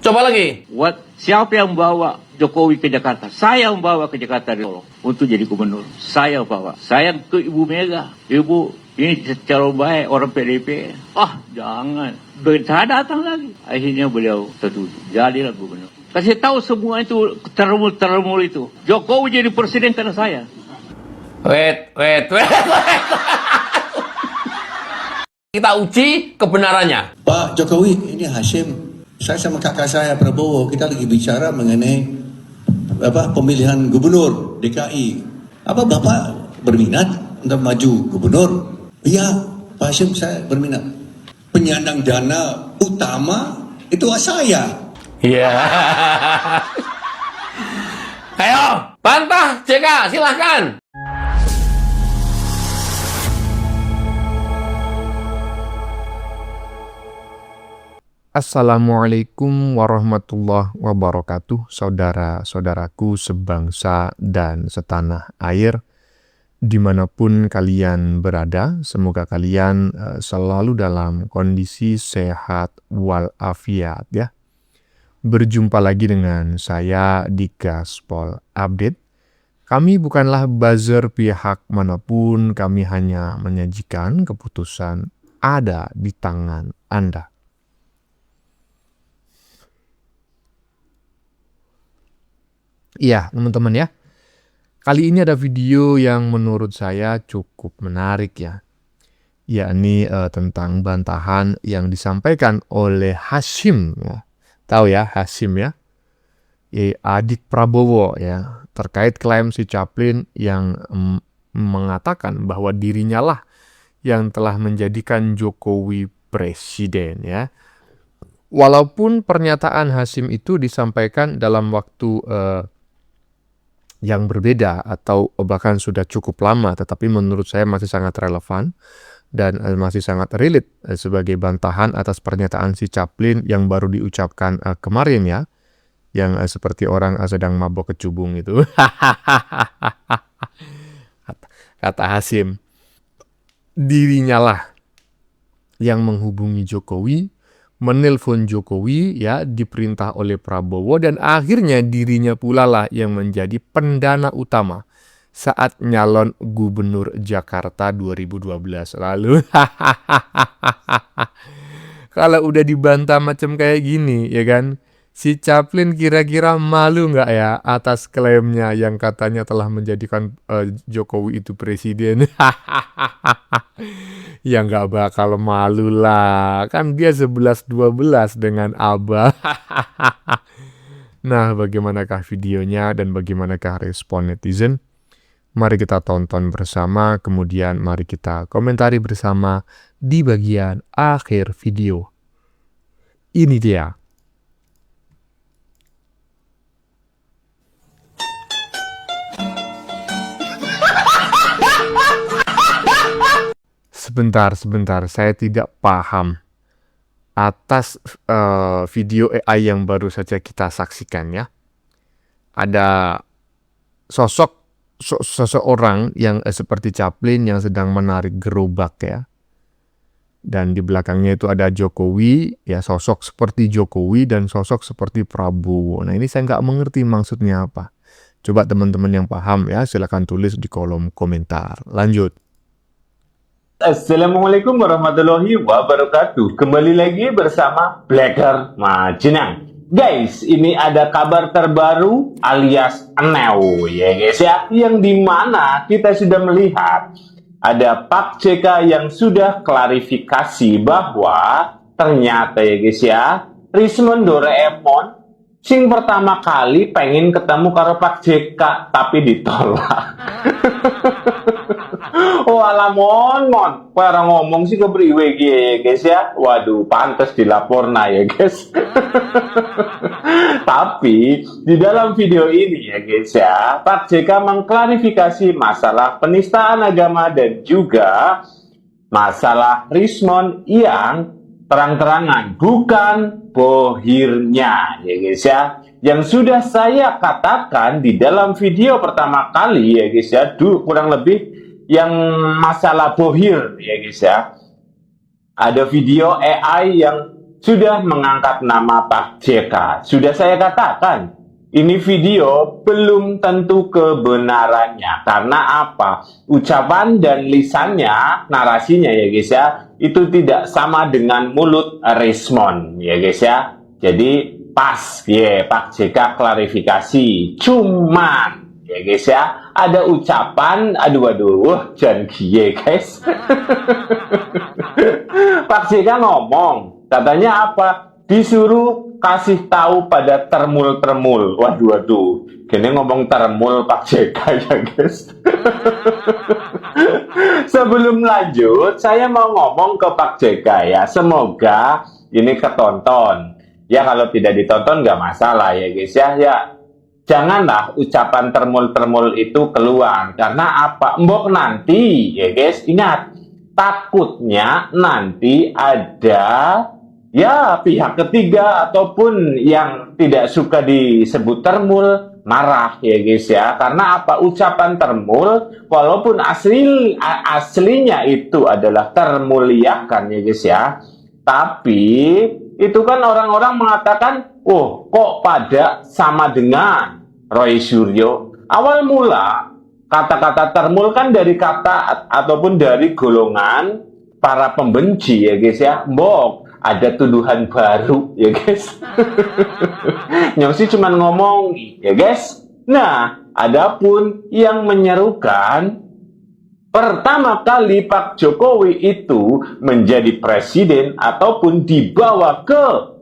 Coba lagi. Siapa yang bawa Jokowi ke Jakarta? Saya membawa ke Jakarta untuk jadi gubernur. Saya bawa. Saya ke Ibu Mega. Ibu, ini calon baik orang PDP. Jangan. Saya datang lagi. Akhirnya beliau setuju. Jadilah gubernur. Kasih tahu semua itu termul itu. Jokowi jadi presiden karena saya. Wait. Kita uji kebenarannya. Pak Jokowi, ini Hashim. Saya sama kakak saya Prabowo, kita lagi bicara mengenai pemilihan gubernur DKI. Apa Bapak berminat untuk maju gubernur? Iya, Pak Hashim, saya berminat. Penyandang dana utama itu saya. Iya. Ayo, bantah JK, silahkan. Assalamualaikum warahmatullahi wabarakatuh, saudara-saudaraku sebangsa dan setanah air, dimanapun kalian berada. Semoga kalian selalu dalam kondisi sehat walafiat ya. Berjumpa lagi dengan saya di Gaspol Update. Kami bukanlah buzzer pihak manapun, kami hanya menyajikan keputusan ada di tangan Anda. Iya, teman-teman ya. Kali ini ada video yang menurut saya cukup menarik ya. Yakni tentang bantahan yang disampaikan oleh Hashim ya. Tahu ya Hashim ya? Adik Prabowo ya. Terkait klaim si Chaplin yang mengatakan bahwa dirinya lah yang telah menjadikan Jokowi presiden ya. Walaupun pernyataan Hashim itu disampaikan dalam waktu yang berbeda atau bahkan sudah cukup lama, tetapi menurut saya masih sangat relevan dan masih sangat relate sebagai bantahan atas pernyataan si Chaplin yang baru diucapkan kemarin ya, yang seperti orang sedang mabok kecubung itu. Kata Hashim, dirinya lah yang menghubungi Jokowi, menelpon Jokowi ya, diperintah oleh Prabowo, dan akhirnya dirinya pula lah yang menjadi pendana utama saat nyalon gubernur Jakarta 2012 lalu. Kalau udah dibantah macam kayak gini ya kan, si Chaplin kira-kira malu nggak ya atas klaimnya yang katanya telah menjadikan Jokowi itu presiden? Ya nggak bakal malu lah, kan dia 11-12 dengan Abah. Nah, bagaimanakah videonya dan bagaimanakah respon netizen? Mari kita tonton bersama, kemudian mari kita komentari bersama di bagian akhir video. Ini dia. Sebentar, saya tidak paham atas video AI yang baru saja kita saksikan ya. Ada seseorang yang seperti Chaplin yang sedang menarik gerobak ya. Dan di belakangnya itu ada Jokowi, ya, sosok seperti Jokowi dan sosok seperti Prabowo. Nah, ini saya nggak mengerti maksudnya apa. Coba teman-teman yang paham ya, silakan tulis di kolom komentar. Lanjut. Assalamualaikum warahmatullahi wabarakatuh. Kembali lagi bersama Blacker Majenang. Guys, ini ada kabar terbaru alias Neo ya guys ya, yang dimana kita sudah melihat ada Pak JK yang sudah klarifikasi bahwa ternyata ya guys ya, Rismon Doraemon sing pertama kali pengen ketemu karo Pak JK tapi ditolak. Oh alamon, para ngomong sih kepriwe ya guys ya. Waduh, pantas dilaporna ya guys. Tapi di dalam video ini ya guys ya, Pak JK mengklarifikasi masalah penistaan agama dan juga masalah Rismon yang terang-terangan bukan bohirnya ya guys ya. Yang sudah saya katakan di dalam video pertama kali ya guys ya, kurang lebih yang masalah bohir ya guys ya. Ada video AI yang sudah mengangkat nama Pak JK. Sudah saya katakan, ini video belum tentu kebenarannya. Karena apa? Ucapan dan lisannya, narasinya ya guys ya, itu tidak sama dengan mulut Rismond ya guys ya. Jadi pas ya Pak JK klarifikasi. Cuman ya guys ya, ada ucapan, aduh, jangan gie guys. Pak JK ngomong, katanya apa? Disuruh kasih tahu pada termul-termul. Waduh. Gini ngomong termul Pak JK ya guys. Sebelum lanjut, saya mau ngomong ke Pak JK ya. Semoga ini ketonton. Ya kalau tidak ditonton nggak masalah ya guys ya. Ya janganlah ucapan termul-termul itu keluar. Karena apa? Mbok nanti ya guys, ingat. Takutnya nanti ada ya pihak ketiga ataupun yang tidak suka disebut termul marah ya guys ya. Karena apa? Ucapan termul walaupun aslinya itu adalah termuliakan ya guys ya, tapi itu kan orang-orang mengatakan, oh kok pada sama dengan Roy Suryo. Awal mula kata-kata termul kan dari kata ataupun dari golongan para pembenci ya guys ya. Mbok ada tuduhan baru ya guys. Nyongsi cuma ngomong ya guys. Nah, adapun yang menyerukan pertama kali Pak Jokowi itu menjadi presiden ataupun dibawa ke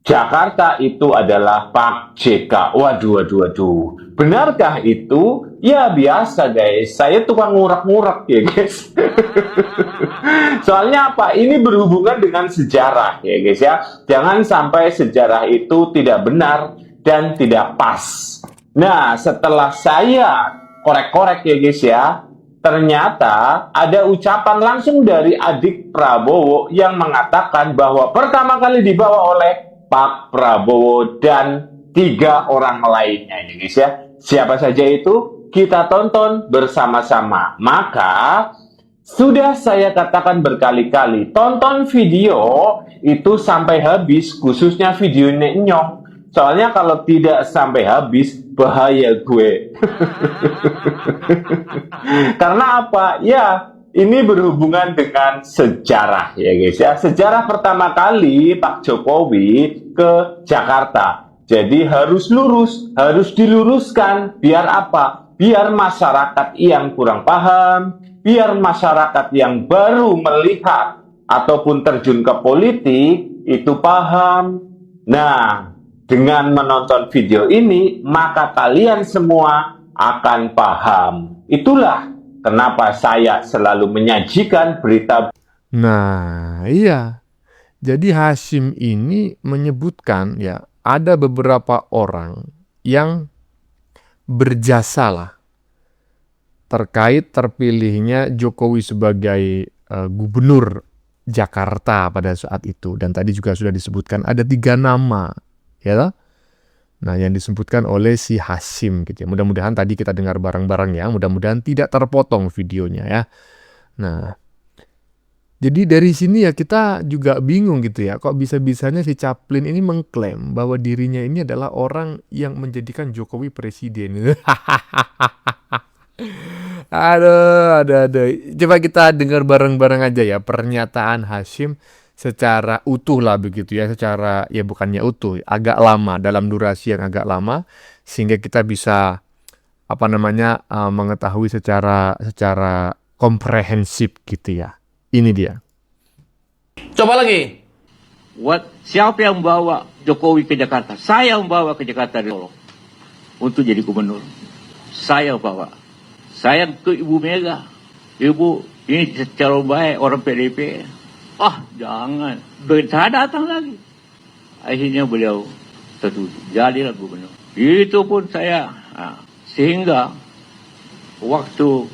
Jakarta itu adalah Pak JK. Waduh. Benarkah itu? Ya biasa guys. Saya tukang ngurak-ngurak ya guys. Soalnya apa? Ini berhubungan dengan sejarah ya guys ya. Jangan sampai sejarah itu tidak benar dan tidak pas. Nah, setelah saya korek-korek ya guys ya, ternyata ada ucapan langsung dari adik Prabowo yang mengatakan bahwa pertama kali dibawa oleh Pak Prabowo dan 3 orang lainnya ya guys ya. Siapa saja itu? Kita tonton bersama-sama. Maka sudah saya katakan berkali-kali, tonton video itu sampai habis, khususnya video Nyong. Soalnya kalau tidak sampai habis, bahaya gue. Karena apa? Ya, ini berhubungan dengan sejarah ya guys ya. Sejarah pertama kali Pak Jokowi ke Jakarta. Jadi harus lurus, harus diluruskan. Biar apa? Biar masyarakat yang kurang paham, biar masyarakat yang baru melihat ataupun terjun ke politik itu paham. Nah, dengan menonton video ini, maka kalian semua akan paham. Itulah kenapa saya selalu menyajikan berita. Nah, iya. Jadi Hasyim ini menyebutkan ya, ada beberapa orang yang berjasa lah terkait terpilihnya Jokowi sebagai gubernur Jakarta pada saat itu. Dan tadi juga sudah disebutkan ada 3 nama, ya. Nah, yang disebutkan oleh si Hasyim gitu ya. Mudah-mudahan tadi kita dengar bareng-bareng ya. Mudah-mudahan tidak terpotong videonya ya. Nah, jadi dari sini ya kita juga bingung gitu ya. Kok bisa-bisanya si Chaplin ini mengklaim bahwa dirinya ini adalah orang yang menjadikan Jokowi presiden. Aduh. Coba kita dengar bareng-bareng aja ya pernyataan Hasyim secara utuh lah begitu ya. Secara ya bukannya utuh, agak lama, dalam durasi yang agak lama. Sehingga kita bisa mengetahui secara komprehensif gitu ya. Ini dia. Coba lagi. Siapa yang membawa Jokowi ke Jakarta? Saya membawa ke Jakarta dari Solo untuk jadi gubernur. Saya bawa. Saya ke Ibu Mega. Ibu, ini calon baik orang PDP. Jangan. Bentar datang lagi. Akhirnya beliau tertuju. Jadilah gubernur. Itu pun saya. Sehingga waktu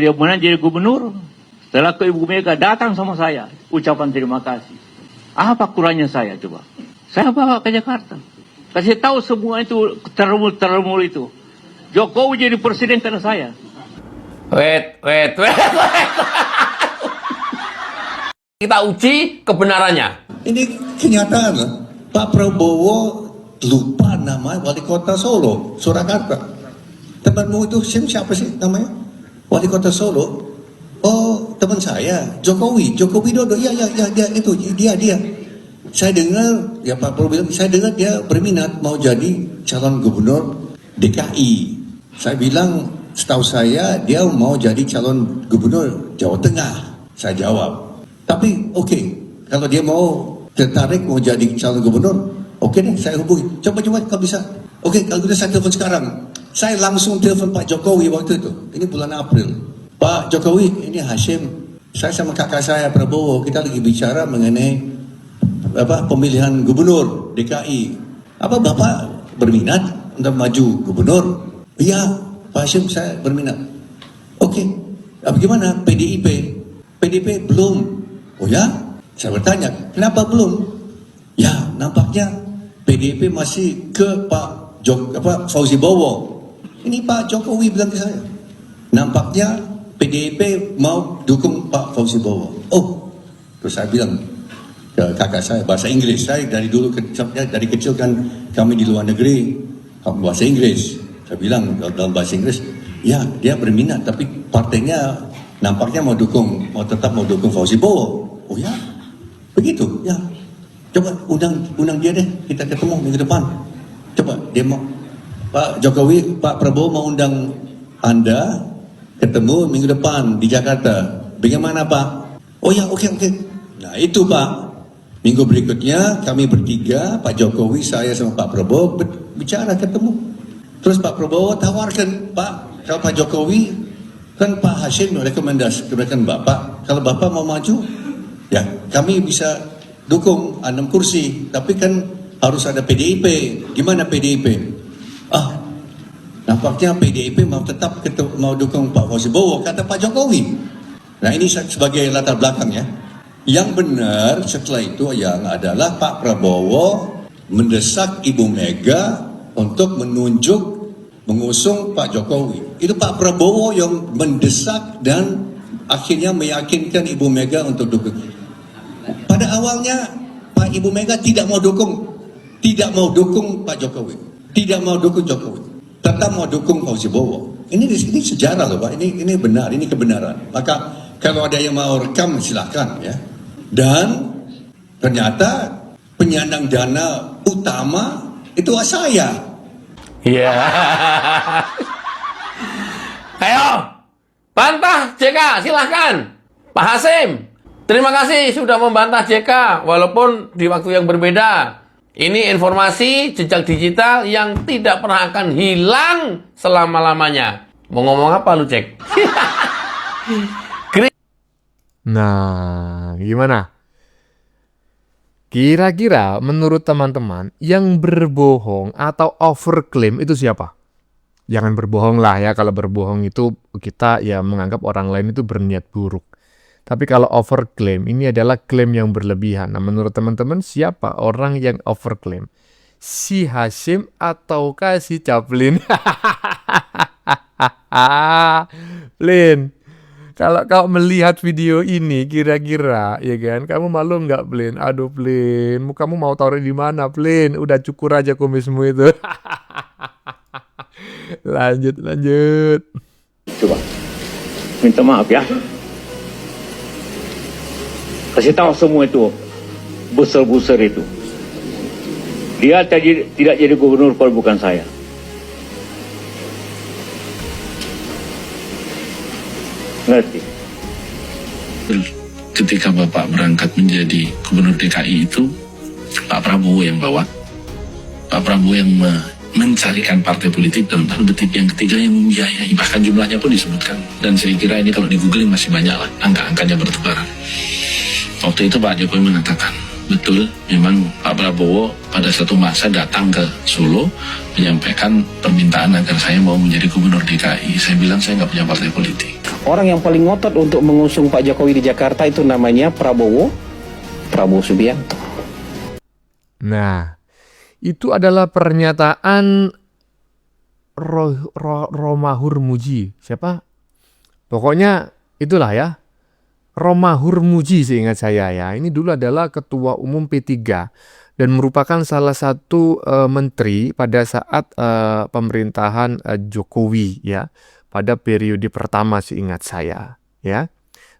dia menang jadi gubernur, setelah ke Ibu Mega datang sama saya, ucapan terima kasih. Apa kurangnya saya coba? Saya bawa ke Jakarta. Kasih tahu semua itu termul itu. Jokowi jadi presiden karena saya. Wait. Kita uji kebenarannya. Ini kenyataan lah. Pak Prabowo lupa nama wali kota Solo, Surakarta. Temanmu itu siapa sih namanya? Wali kota Solo. Oh, teman saya, Jokowi Dodo. Ya, itu dia. Saya dengar, ya Pak Prabowo bilang, saya dengar dia berminat mau jadi calon gubernur DKI. Saya bilang, setahu saya dia mau jadi calon gubernur Jawa Tengah. Saya jawab. Tapi oke, kalau dia mau tertarik mau jadi calon gubernur, oke deh, saya hubungi. Coba kalau bisa. Oke, kalau gitu saya telepon sekarang. Saya langsung telepon Pak Jokowi waktu itu. Ini bulan April. Pak Jokowi, ini Hashim. Saya sama kakak saya Prabowo, kita lagi bicara mengenai pemilihan gubernur DKI. Apa Bapak berminat untuk maju gubernur? Iya, Pak Hashim, saya berminat. Oke, bagaimana PDIP belum. Oh ya? Saya bertanya, kenapa belum? Ya, nampaknya PDIP masih ke Pak Fauzi Bowo. Ini Pak Jokowi bilang ke saya. Nampaknya PDIP mau dukung Pak Fauzi Bowo. Oh, terus saya bilang ke kakak saya bahasa Inggris. Saya dari kecil kan kami di luar negeri bahasa Inggris. Saya bilang dalam bahasa Inggris, ya dia berminat tapi partainya nampaknya tetap mau dukung Fauzi Bowo. Oh ya, begitu ya. Coba undang dia deh, kita ketemu minggu depan. Coba dia mau Pak Jokowi, Pak Prabowo mau undang Anda ketemu minggu depan di Jakarta. Bagaimana Pak? Oh ya, oke. Nah itu Pak. Minggu berikutnya kami bertiga, Pak Jokowi, saya sama Pak Prabowo bicara ketemu. Terus Pak Prabowo tawarkan, Pak, kalau Pak Jokowi kan Pak Hashim rekomendasikan Bapak, kalau Bapak mau maju, ya kami bisa dukung 6 kursi, tapi kan harus ada PDIP. Gimana PDIP? Nampaknya PDIP mau dukung Pak Fauzi Bowo, kata Pak Jokowi. Nah ini sebagai latar belakang ya. Yang benar setelah itu yang adalah Pak Prabowo mendesak Ibu Mega untuk mengusung Pak Jokowi. Itu Pak Prabowo yang mendesak dan akhirnya meyakinkan Ibu Mega untuk dukung. Pada awalnya Pak Ibu Mega tidak mau dukung Pak Jokowi, tidak mau dukung Jokowi, tetap mau dukung Fauzi Bowo. Ini sejarah loh Pak, ini benar, ini kebenaran. Maka kalau ada yang mau rekam silakan ya. Dan ternyata penyandang dana utama itu saya. Iya. Ayo, bantah JK, silahkan. Pak Hasim, terima kasih sudah membantah JK, walaupun di waktu yang berbeda. Ini informasi jejak digital yang tidak pernah akan hilang selama-lamanya. Mau ngomong apa lu, Cek? Nah, gimana? Kira-kira menurut teman-teman yang berbohong atau overclaim itu siapa? Jangan berbohong lah ya, kalau berbohong itu kita ya menganggap orang lain itu berniat buruk. Tapi kalau overclaim ini adalah klaim yang berlebihan. Nah, menurut teman-teman siapa orang yang overclaim? Si Hashim ataukah si Chaplin? Blin, kalau kau melihat video ini kira-kira ya kan, kamu malu nggak Blin? Aduh Blin, kamu mau taruh di mana Blin? Udah cukur aja kumismu itu. Lanjut. Coba minta maaf ya. Kasih tahu semua itu buser-buser itu. Dia tidak jadi gubernur kalau bukan saya. Ngerti? Ketika Bapak berangkat menjadi gubernur DKI itu, Pak Prabowo yang bawa. Pak Prabowo yang mencarikan partai politik dalam tanda petik, yang ketiga yang membiayai, bahkan jumlahnya pun disebutkan. Dan saya kira ini kalau di googling masih banyak lah, angka-angkanya bertebaran. Waktu itu Pak Jokowi mengatakan, betul, memang Pak Prabowo pada suatu masa datang ke Solo menyampaikan permintaan agar saya mau menjadi gubernur DKI. Saya bilang saya nggak punya partai politik. Orang yang paling ngotot untuk mengusung Pak Jokowi di Jakarta itu namanya Prabowo Subianto. Nah, itu adalah pernyataan Romahur Muji. Siapa? Pokoknya itulah ya. Romahur Muji seingat saya ya. Ini dulu adalah Ketua Umum P3 dan merupakan salah satu menteri pada saat pemerintahan Jokowi ya. Pada periode pertama seingat saya ya.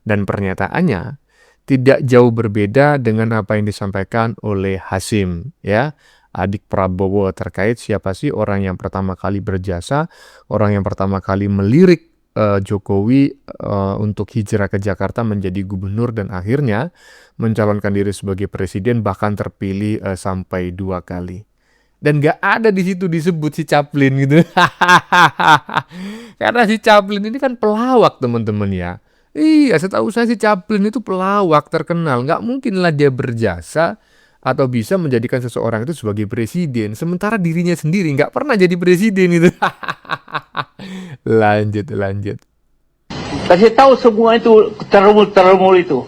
Dan pernyataannya tidak jauh berbeda dengan apa yang disampaikan oleh Hasyim ya. Adik Prabowo terkait siapa sih orang yang pertama kali berjasa, orang yang pertama kali melirik Jokowi untuk hijrah ke Jakarta menjadi gubernur dan akhirnya mencalonkan diri sebagai presiden bahkan terpilih sampai 2 kali. Dan gak ada di situ disebut si Chaplin gitu. Karena si Chaplin ini kan pelawak teman-teman ya. Iya, setahu saya si Chaplin itu pelawak terkenal. Gak mungkin lah dia berjasa atau bisa menjadikan seseorang itu sebagai presiden. Sementara dirinya sendiri gak pernah jadi presiden itu. Lanjut. Kasih tahu semua itu terumul itu.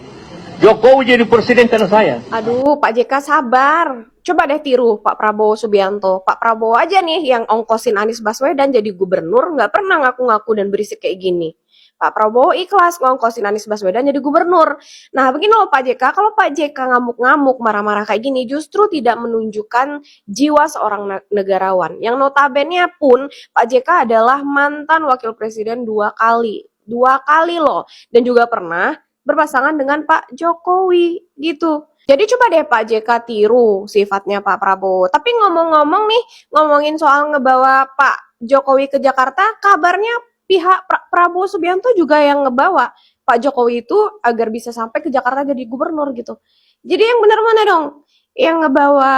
Jokowi jadi presiden karena saya. Aduh, Pak JK sabar. Coba deh tiru Pak Prabowo Subianto. Pak Prabowo aja nih yang ongkosin Anies Baswedan jadi gubernur, nggak pernah ngaku-ngaku dan berisik kayak gini. Pak Prabowo ikhlas ngongkosin Anies Baswedan jadi gubernur. Nah, begini loh Pak JK, kalau Pak JK ngamuk-ngamuk, marah-marah kayak gini, justru tidak menunjukkan jiwa seorang negarawan. Yang notabene pun Pak JK adalah mantan wakil presiden 2 kali. 2 kali loh. Dan juga pernah berpasangan dengan Pak Jokowi gitu. Jadi coba deh Pak JK tiru sifatnya Pak Prabowo. Tapi ngomong-ngomong nih, ngomongin soal ngebawa Pak Jokowi ke Jakarta, kabarnya pihak Prabowo Subianto juga yang ngebawa Pak Jokowi itu agar bisa sampai ke Jakarta jadi gubernur gitu. Jadi yang benar mana dong? Yang ngebawa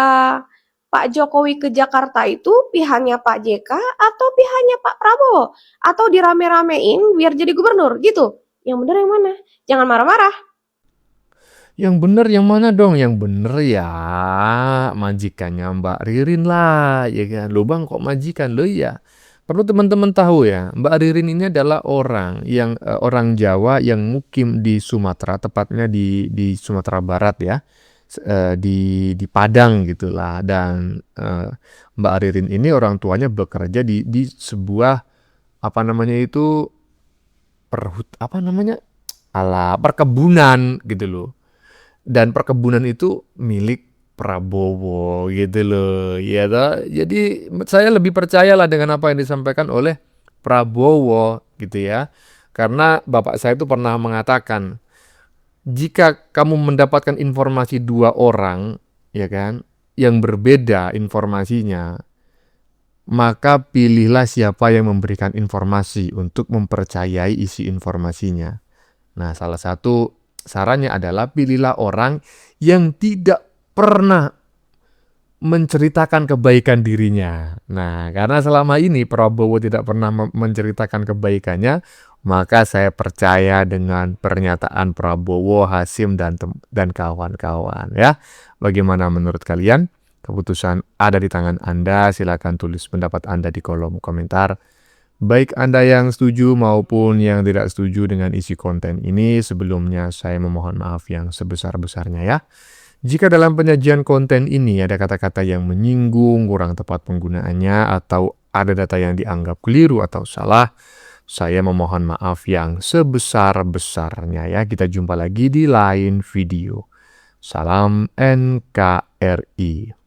Pak Jokowi ke Jakarta itu pihaknya Pak JK atau pihaknya Pak Prabowo? Atau dirame-ramein biar jadi gubernur gitu? Yang benar yang mana? Jangan marah-marah. Yang bener yang mana dong? Yang bener ya majikannya Mbak Ririn lah, ya kan? Loh bang, kok majikan? Loh ya. Perlu teman-teman tahu ya, Mbak Ririn ini adalah orang yang orang Jawa yang mukim di Sumatera, tepatnya di Sumatera Barat ya, di Padang gitulah. Dan Mbak Ririn ini orang tuanya bekerja di sebuah apa namanya itu perkebunan gitu loh. Dan perkebunan itu milik Prabowo gitu loh, ya toh. Jadi saya lebih percayalah dengan apa yang disampaikan oleh Prabowo gitu ya. Karena bapak saya itu pernah mengatakan, jika kamu mendapatkan informasi 2 orang, ya kan, yang berbeda informasinya, maka pilihlah siapa yang memberikan informasi untuk mempercayai isi informasinya. Nah, salah satu sarannya adalah pilihlah orang yang tidak pernah menceritakan kebaikan dirinya. Nah, karena selama ini Prabowo tidak pernah menceritakan kebaikannya, maka saya percaya dengan pernyataan Prabowo, Hasyim dan kawan-kawan ya. Bagaimana menurut kalian? Keputusan ada di tangan Anda. Silakan tulis pendapat Anda di kolom komentar. Baik Anda yang setuju maupun yang tidak setuju dengan isi konten ini, sebelumnya saya memohon maaf yang sebesar-besarnya ya. Jika dalam penyajian konten ini ada kata-kata yang menyinggung, kurang tepat penggunaannya, atau ada data yang dianggap keliru atau salah, saya memohon maaf yang sebesar-besarnya ya. Kita jumpa lagi di lain video. Salam NKRI.